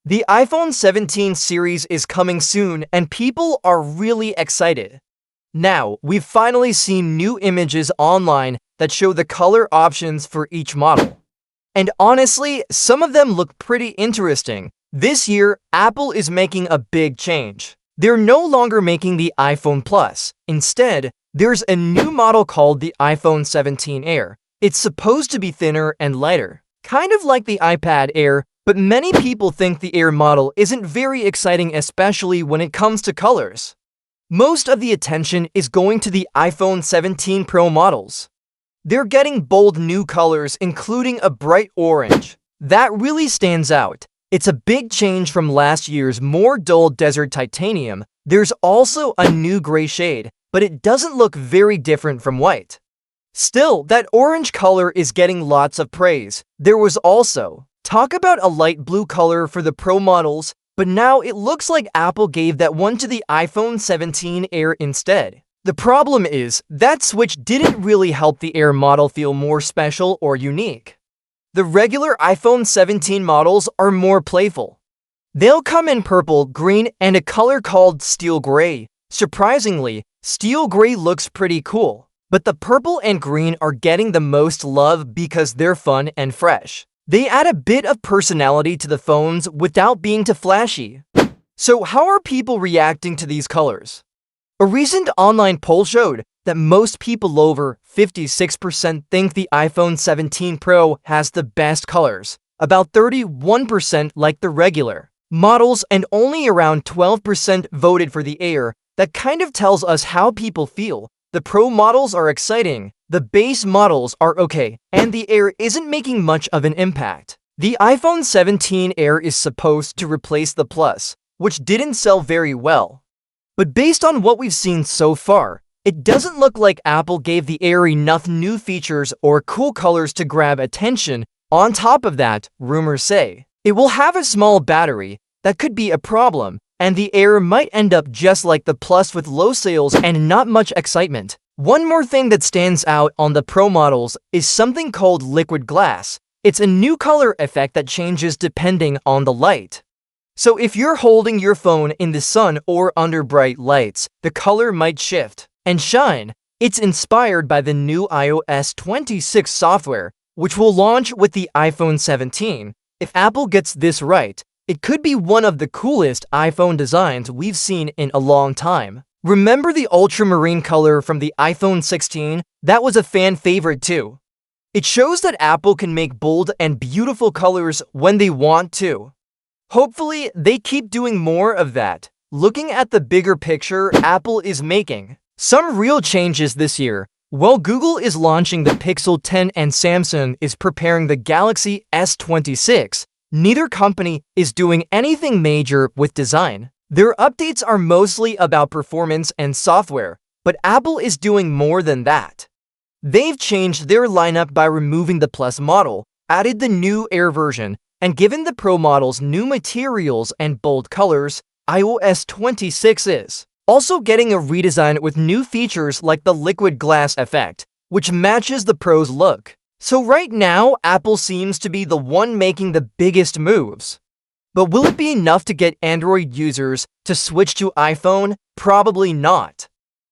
The iPhone 17 series is coming soon and people are really excited. Now, we've finally seen new images online that show the color options for each model. And honestly, some of them look pretty interesting. This year, Apple is making a big change. They're no longer making the iPhone Plus. Instead, there's a new model called the iPhone 17 Air. It's supposed to be thinner and lighter, kind of like the iPad Air, but many people think the Air model isn't very exciting, especially when it comes to colors. Most of the attention is going to the iPhone 17 Pro models. They're getting bold new colors, including a bright orange. That really stands out. It's a big change from last year's more dull desert titanium. There's also a new gray shade, but it doesn't look very different from white. Still, that orange color is getting lots of praise. There was also talk about a light blue color for the Pro models, but now it looks like Apple gave that one to the iPhone 17 Air instead. The problem is, that switch didn't really help the Air model feel more special or unique. The regular iPhone 17 models are more playful. They'll come in purple, green, and a color called steel gray. Surprisingly, steel gray looks pretty cool, but the purple and green are getting the most love because they're fun and fresh. They add a bit of personality to the phones without being too flashy. So how are people reacting to these colors? A recent online poll showed that most people, over 56%, think the iPhone 17 Pro has the best colors, about 31% like the regular models, and only around 12% voted for the Air. That kind of tells us how people feel. The Pro models are exciting, the base models are okay, and the Air isn't making much of an impact. The iPhone 17 Air is supposed to replace the Plus, which didn't sell very well. But based on what we've seen so far, it doesn't look like Apple gave the Air enough new features or cool colors to grab attention. On top of that, rumors say it will have a small battery. That could be a problem, and the Air might end up just like the Plus with low sales and not much excitement. One more thing that stands out on the Pro models is something called liquid glass. It's a new color effect that changes depending on the light. So if you're holding your phone in the sun or under bright lights, the color might shift and shine. It's inspired by the new iOS 26 software, which will launch with the iPhone 17. If Apple gets this right, it could be one of the coolest iPhone designs we've seen in a long time. Remember the ultramarine color from the iPhone 16? That was a fan favorite too. It shows that Apple can make bold and beautiful colors when they want to. Hopefully, they keep doing more of that. Looking at the bigger picture, Apple is making some real changes this year. While Google is launching the Pixel 10 and Samsung is preparing the Galaxy S26, neither company is doing anything major with design. Their updates are mostly about performance and software, but Apple is doing more than that. They've changed their lineup by removing the Plus model, added the new Air version, and given the Pro models new materials and bold colors. iOS 26 is also getting a redesign with new features like the liquid glass effect, which matches the Pro's look. So right now, Apple seems to be the one making the biggest moves. But will it be enough to get Android users to switch to iPhone? Probably not.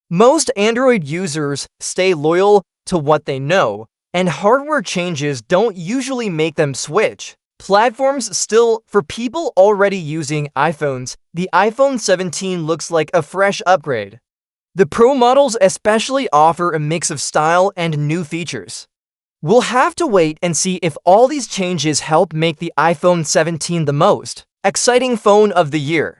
Most Android users stay loyal to what they know, and hardware changes don't usually make them switch. Platforms still, for people already using iPhones, the iPhone 17 looks like a fresh upgrade. The Pro models especially offer a mix of style and new features. We'll have to wait and see if all these changes help make the iPhone 17 the most exciting phone of the year.